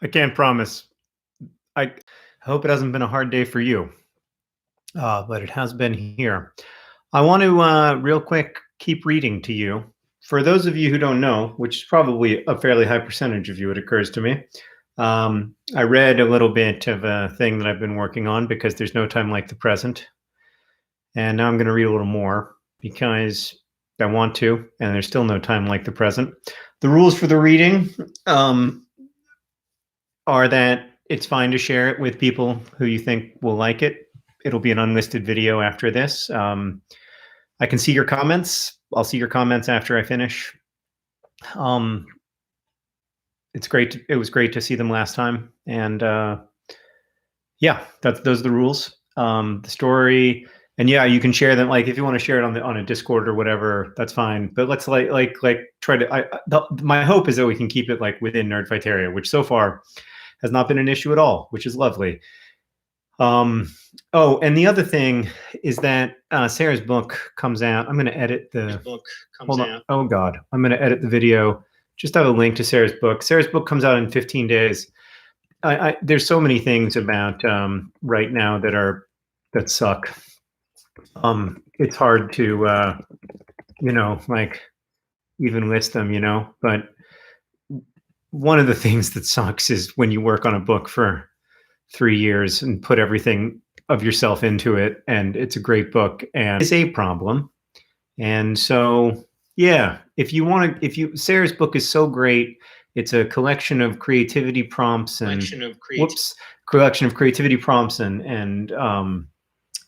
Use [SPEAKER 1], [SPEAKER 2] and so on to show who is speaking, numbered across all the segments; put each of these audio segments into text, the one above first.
[SPEAKER 1] I can't promise. I hope it hasn't been a hard day for you, but it has been here. I want to real quick keep reading to you. For those of you who don't know, which is probably a fairly high percentage of you, it occurs to me. I read a little bit of a thing that I've been working on because there's no time like the present. And now I'm going to read a little more because I want to, and there's still no time like the present. The rules for the reading are that it's fine to share it with people who you think will like it. It'll be an unlisted video after this. I can see your comments. I'll see your comments after I finish. It's great. It was great to see them last time. And yeah, those are the rules. The story, and yeah, you can share them. Like if you want to share it on a Discord or whatever, that's fine. But let's like try to. My hope is that we can keep it like within Nerdfighteria, which so far has not been an issue at all, which is lovely. Oh, and the other thing is that Sarah's book comes out. I'm going to edit the book. Hold on. Oh God, I'm going to edit the video. Just have a link to Sarah's book. Sarah's book comes out in 15 days. There's so many things about right now that suck. It's hard to like even list them, but one of the things that sucks is when you work on a book for 3 years and put everything of yourself into it, and it's a great book and it's a problem. And so, yeah, Sarah's book is so great. It's a collection of creativity prompts and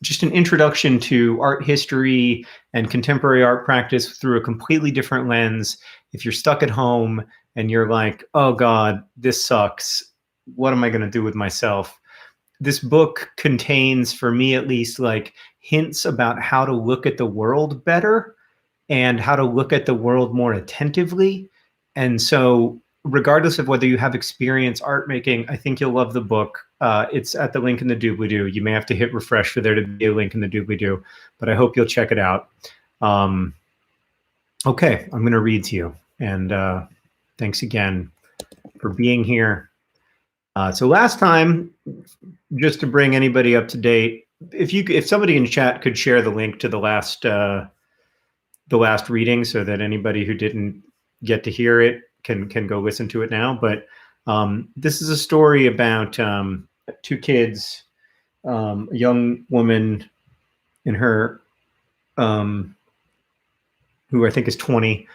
[SPEAKER 1] just an introduction to art history and contemporary art practice through a completely different lens. If you're stuck at home and you're like, oh God, this sucks, what am I going to do with myself? This book contains, for me at least, like hints about how to look at the world better and how to look at the world more attentively. And so regardless of whether you have experience art making, I think you'll love the book. It's at the link in the doobly-doo. You may have to hit refresh for there to be a link in the doobly-doo, but I hope you'll check it out. Okay, I'm going to read to you. And thanks again for being here. So last time, just to bring anybody up to date, if somebody in chat could share the link to the last reading so that anybody who didn't get to hear it can go listen to it now. But this is a story about two kids, a young woman in her, who I think is 20,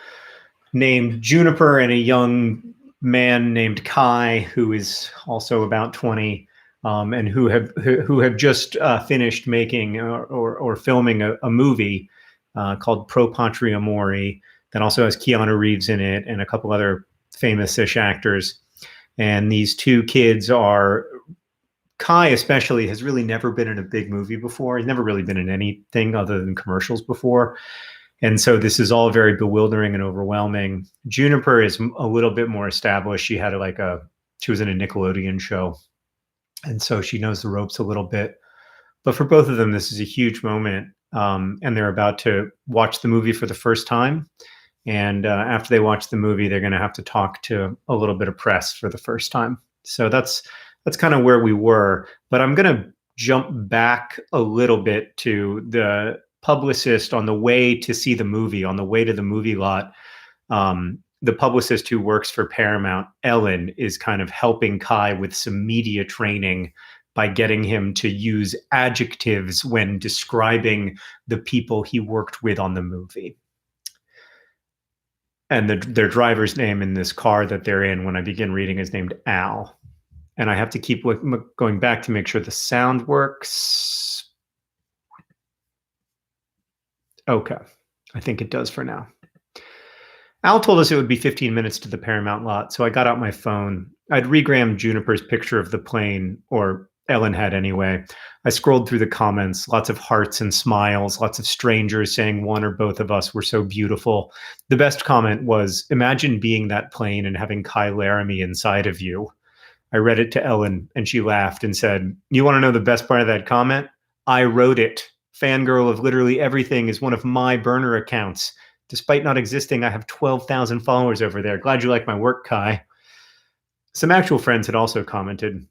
[SPEAKER 1] named Juniper, and a young man named Kai, who is also about 20, and who have just finished making or filming a movie called Pro Patria Mori that also has Keanu Reeves in it and a couple other famous-ish actors. And these two kids Kai especially has really never been in a big movie before. He's never really been in anything other than commercials before. And so this is all very bewildering and overwhelming. Juniper is a little bit more established. She had she was in a Nickelodeon show. And so she knows the ropes a little bit. But for both of them, this is a huge moment. And they're about to watch the movie for the first time. And after they watch the movie, they're going to have to talk to a little bit of press for the first time. So that's kind of where we were. But I'm going to jump back a little bit to the publicist on the way to see the movie, on the way to the movie lot. The publicist who works for Paramount, Ellen, is kind of helping Kai with some media training by getting him to use adjectives when describing the people he worked with on the movie. And their driver's name in this car that they're in when I begin reading is named Al. And I have to keep going back to make sure the sound works. Okay, I think it does for now. Al told us it would be 15 minutes to the Paramount lot, so I got out my phone. I'd regrammed Juniper's picture of the plane, or Ellen had anyway. I scrolled through the comments, lots of hearts and smiles, lots of strangers saying one or both of us were so beautiful. The best comment was, imagine being that plane and having Kai Laramie inside of you. I read it to Ellen, and she laughed and said, you want to know the best part of that comment? I wrote it. Fangirl of Literally Everything is one of my burner accounts. Despite not existing, I have 12,000 followers over there. Glad you like my work, Kai. Some actual friends had also commented.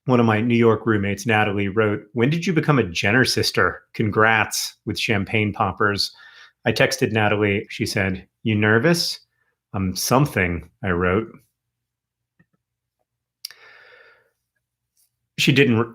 [SPEAKER 1] One of my New York roommates, Natalie, wrote, "When did you become a Jenner sister? Congrats," with champagne poppers. I texted Natalie. She said, "You nervous?" Something, I wrote. She didn't.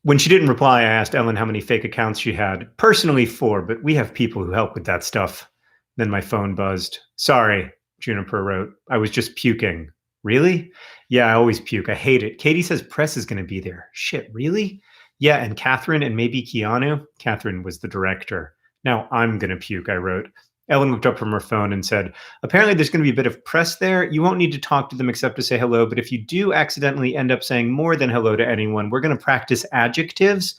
[SPEAKER 1] When she didn't reply, I asked Ellen how many fake accounts she had. Personally, 4, but we have people who help with that stuff. Then my phone buzzed. "Sorry," Juniper wrote. "I was just puking." "Really?" "Yeah, I always puke. I hate it. Katie says press is going to be there." "Shit, really?" "Yeah, and Catherine and maybe Keanu." Catherine was the director. "Now I'm going to puke," I wrote. Ellen looked up from her phone and said, "Apparently there's going to be a bit of press there. You won't need to talk to them except to say hello, but if you do accidentally end up saying more than hello to anyone, we're going to practice adjectives."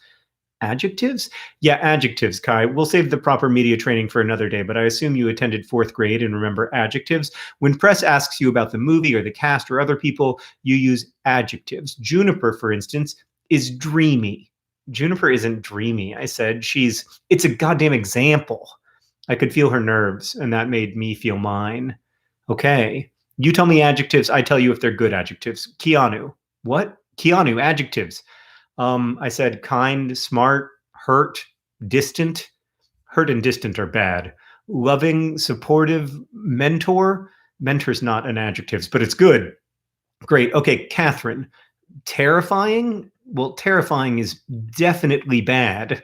[SPEAKER 1] Adjectives? "Yeah, adjectives, Kai. We'll save the proper media training for another day, but I assume you attended 4th grade and remember adjectives. When press asks you about the movie or the cast or other people, you use adjectives. Juniper, for instance, is dreamy." "Juniper isn't dreamy," I said. It's a goddamn example." I could feel her nerves, and that made me feel mine. "Okay. You tell me adjectives, I tell you if they're good adjectives." "Keanu." "What?" "Keanu, adjectives." I said kind, smart, hurt, distant. Hurt and distant are bad. Loving, supportive, mentor. Mentor's not an adjective, but it's good. Great. Okay, Catherine. Terrifying? Well, terrifying is definitely bad.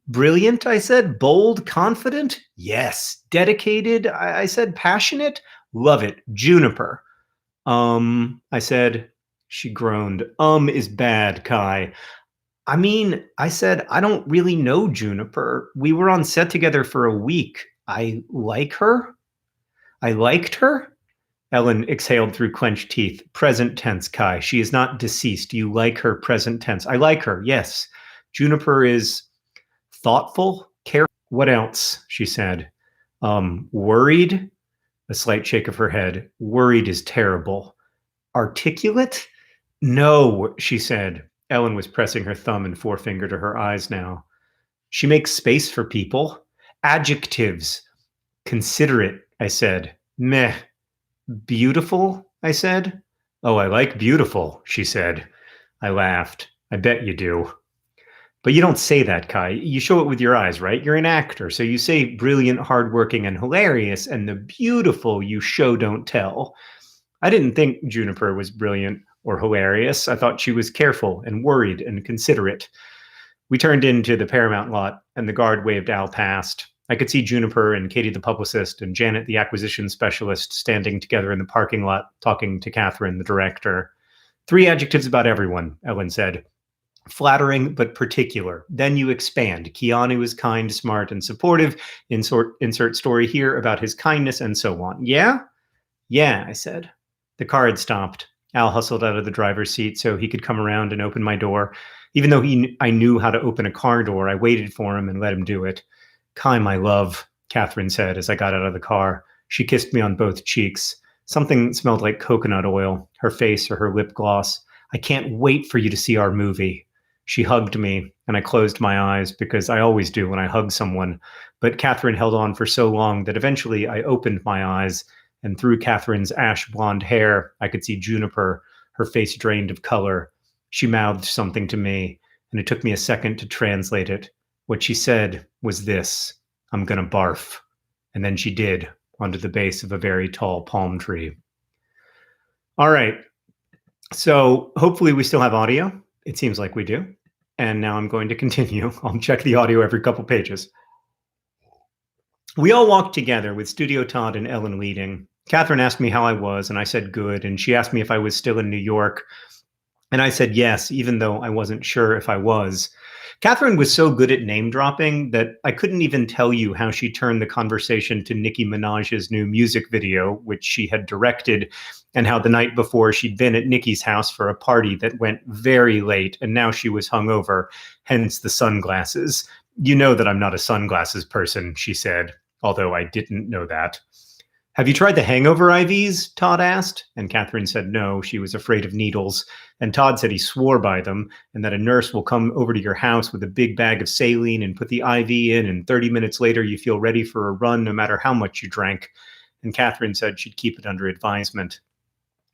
[SPEAKER 1] Brilliant, I said. Bold, confident? Yes. Dedicated? I said passionate? Love it. Juniper. I said. She groaned. Is bad, Kai. I said, I don't really know Juniper. We were on set together for a week. I like her? I liked her? Ellen exhaled through clenched teeth. Present tense, Kai. She is not deceased. You like her, present tense. I like her, yes. Juniper is thoughtful, careful. What else? She said. Worried? A slight shake of her head. Worried is terrible. Articulate? No, she said. Ellen was pressing her thumb and forefinger to her eyes now. She makes space for people. Adjectives. Considerate, I said. Meh. Beautiful, I said. Oh, I like beautiful, she said. I laughed. I bet you do. But you don't say that, Kai. You show it with your eyes, right? You're an actor, so you say brilliant, hardworking, and hilarious, and the beautiful you show don't tell. I didn't think Juniper was brilliant or hilarious. I thought she was careful and worried and considerate. We turned into the Paramount lot, and the guard waved Al past. I could see Juniper and Katie the publicist and Janet the acquisition specialist standing together in the parking lot, talking to Catherine, the director. 3 adjectives about everyone, Ellen said. Flattering but particular. Then you expand. Keanu is kind, smart, and supportive. Insert story here about his kindness and so on. Yeah? Yeah, I said. The car had stopped. Al hustled out of the driver's seat so he could come around and open my door. Even though I knew how to open a car door, I waited for him and let him do it. Kai, my love, Catherine said as I got out of the car. She kissed me on both cheeks. Something smelled like coconut oil, her face or her lip gloss. I can't wait for you to see our movie. She hugged me, and I closed my eyes because I always do when I hug someone. But Catherine held on for so long that eventually I opened my eyes, and through Catherine's ash blonde hair, I could see Juniper, her face drained of color. She mouthed something to me, and it took me a second to translate it. What she said was this: "I'm gonna barf." And then she did, onto the base of a very tall palm tree. All right. So hopefully we still have audio. It seems like we do. And now I'm going to continue. I'll check the audio every couple pages. We all walked together with Studio Todd and Ellen leading. Catherine asked me how I was, and I said good. And she asked me if I was still in New York. And I said yes, even though I wasn't sure if I was. Catherine was so good at name dropping that I couldn't even tell you how she turned the conversation to Nicki Minaj's new music video, which she had directed, and how the night before she'd been at Nicki's house for a party that went very late, and now she was hungover, hence the sunglasses. You know that I'm not a sunglasses person, she said, although I didn't know that. Have you tried the hangover IVs? Todd asked. And Catherine said no, she was afraid of needles. And Todd said he swore by them, and that a nurse will come over to your house with a big bag of saline and put the IV in, and 30 minutes later you feel ready for a run no matter how much you drank. and Catherine said she'd keep it under advisement.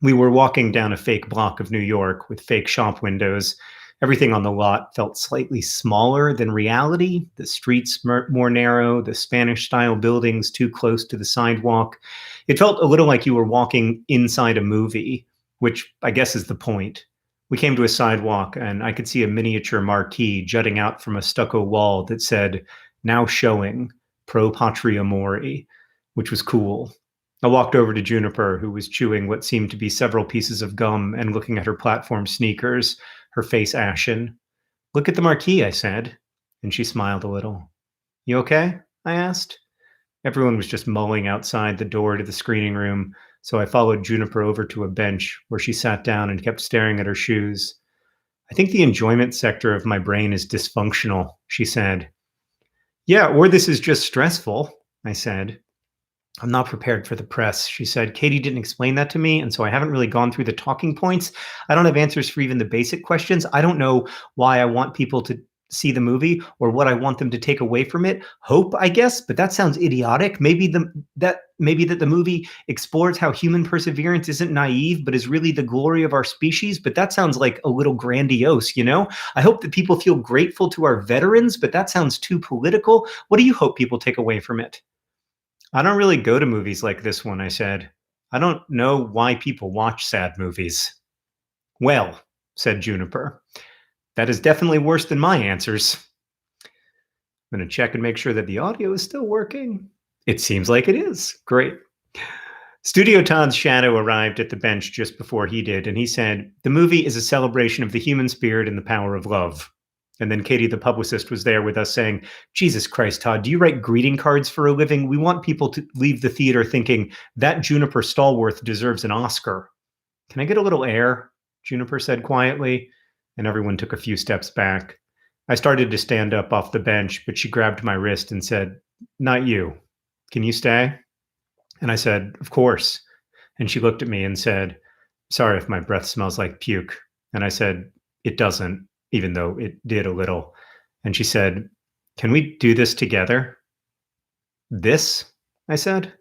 [SPEAKER 1] We were walking down a fake block of New York with fake shop windows. Everything on the lot felt slightly smaller than reality. The streets more narrow, the Spanish-style buildings too close to the sidewalk. It felt a little like you were walking inside a movie, which I guess is the point. We came to a sidewalk, and I could see a miniature marquee jutting out from a stucco wall that said, "Now showing, Pro Patria Mori," which was cool. I walked over to Juniper, who was chewing what seemed to be several pieces of gum and looking at her platform sneakers, her face ashen. "Look at the marquee," I said, and she smiled a little. "You okay?" I asked. Everyone was just mulling outside the door to the screening room, so I followed Juniper over to a bench where she sat down and kept staring at her shoes. "I think the enjoyment sector of my brain is dysfunctional," she said. "Yeah, or this is just stressful," I said. "I'm not prepared for the press," she said. "Katie didn't explain that to me, and so I haven't really gone through the talking points. I don't have answers for even the basic questions. I don't know why I want people to see the movie or what I want them to take away from it. Hope, I guess, but that sounds idiotic. Maybe that the movie explores how human perseverance isn't naive, but is really the glory of our species. But that sounds like a little grandiose, you know? I hope that people feel grateful to our veterans, but that sounds too political. What do you hope people take away from it?" "I don't really go to movies like this one," I said. "I don't know why people watch sad movies." "Well," said Juniper, "that is definitely worse than my answers." I'm going to check and make sure that the audio is still working. It seems like it is. Great. Studio Todd's shadow arrived at the bench just before he did, and he said, "The movie is a celebration of the human spirit and the power of love." And then Katie, the publicist, was there with us saying, "Jesus Christ, Todd, do you write greeting cards for a living? We want people to leave the theater thinking that Juniper Stallworth deserves an Oscar." "Can I get a little air?" Juniper said quietly, and everyone took a few steps back. I started to stand up off the bench, but she grabbed my wrist and said, "Not you. Can you stay?" And I said, "Of course." And she looked at me and said, "Sorry if my breath smells like puke." And I said, "It doesn't," even though it did a little. And she said, "Can we do this together?" "This?" I said.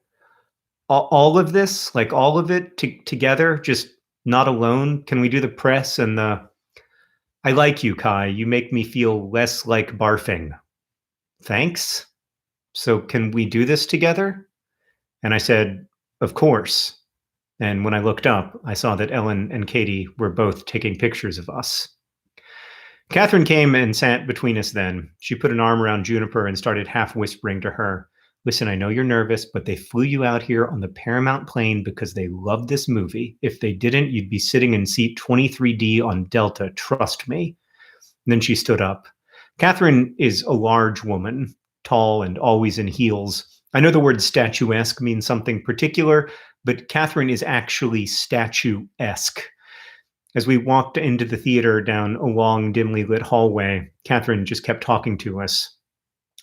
[SPEAKER 1] All of this? Like all of it together? Just not alone? Can we do the press and the... I like you, Kai. You make me feel less like barfing." "Thanks. So can we do this together?" And I said, "Of course." And when I looked up, I saw that Ellen and Katie were both taking pictures of us. Catherine came and sat between us then. She put an arm around Juniper and started half whispering to her, "Listen, I know you're nervous, but they flew you out here on the Paramount plane because they love this movie. If they didn't, you'd be sitting in seat 23D on Delta, trust me." And then she stood up. Catherine is a large woman, tall and always in heels. I know the word statuesque means something particular, but Catherine is actually statuesque. As we walked into the theater down a long, dimly lit hallway, Catherine just kept talking to us.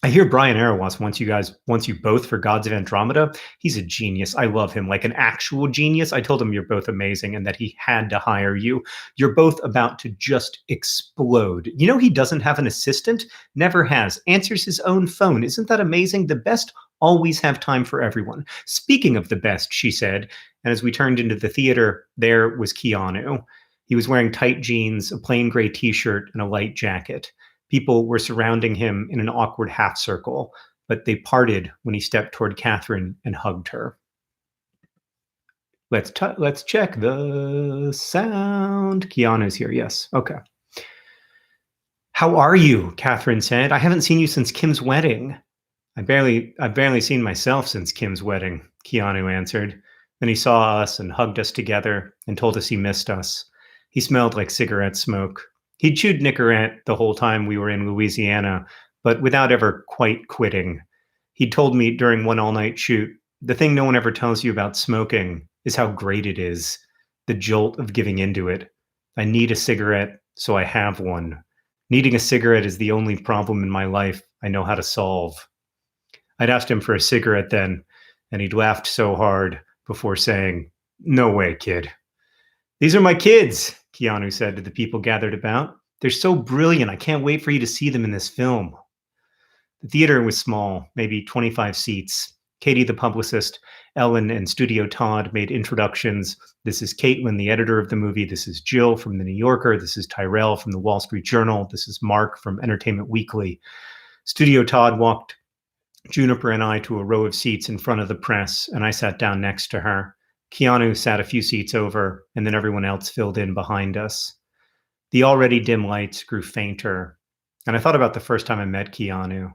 [SPEAKER 1] "I hear Brian Arewas wants you both for Gods of Andromeda. He's a genius. I love him, like an actual genius. I told him you're both amazing and that he had to hire you. You're both about to just explode. You know he doesn't have an assistant? Never has. Answers his own phone. Isn't that amazing? The best always have time for everyone. Speaking of the best," she said, and as we turned into the theater, there was Keanu. He was wearing tight jeans, a plain gray t-shirt, and a light jacket. People were surrounding him in an awkward half circle, but they parted when he stepped toward Catherine and hugged her. Let's check the sound. Keanu's here. Yes. Okay. "How are you?" Catherine said. "I haven't seen you since Kim's wedding." I've barely seen myself since Kim's wedding," Keanu answered. Then he saw us and hugged us together and told us he missed us. He smelled like cigarette smoke. He'd chewed Nicorette the whole time we were in Louisiana, but without ever quite quitting. He told me during one all-night shoot, "The thing no one ever tells you about smoking is how great it is, the jolt of giving into it. I need a cigarette, so I have one. Needing a cigarette is the only problem in my life I know how to solve." I'd asked him for a cigarette then, and he'd laughed so hard before saying, "No way, kid." "These are my kids," Keanu said to the people gathered about. "They're so brilliant. I can't wait for you to see them in this film." The theater was small, maybe 25 seats. Katie, the publicist, Ellen, and Studio Todd made introductions. This is Caitlin, the editor of the movie. This is Jill from The New Yorker. This is Tyrell from The Wall Street Journal. This is Mark from Entertainment Weekly. Studio Todd walked Juniper and I to a row of seats in front of the press, and I sat down next to her. Keanu sat a few seats over, and then everyone else filled in behind us. The already dim lights grew fainter, and I thought about the first time I met Keanu.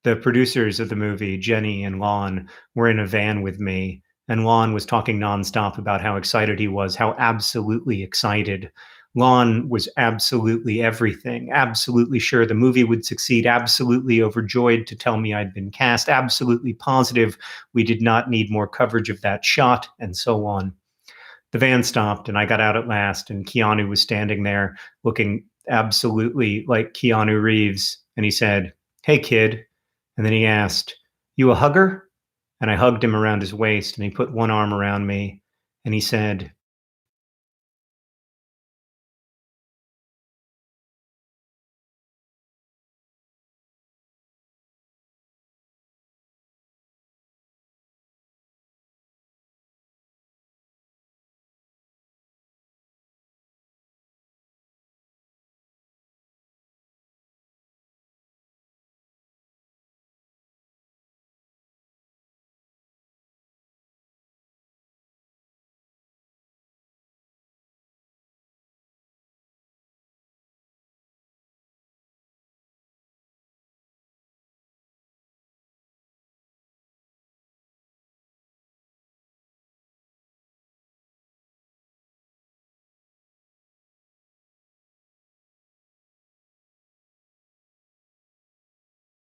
[SPEAKER 1] The producers of the movie, Jenny and Lon, were in a van with me, and Lon was talking nonstop about how excited he was, how absolutely excited. Lon was absolutely everything, absolutely sure the movie would succeed, absolutely overjoyed to tell me I'd been cast, absolutely positive we did not need more coverage of that shot, and so on. The van stopped, and I got out at last, and Keanu was standing there looking absolutely like Keanu Reeves, and he said, "Hey, kid." And then he asked, "You a hugger?" And I hugged him around his waist, and he put one arm around me, and he said,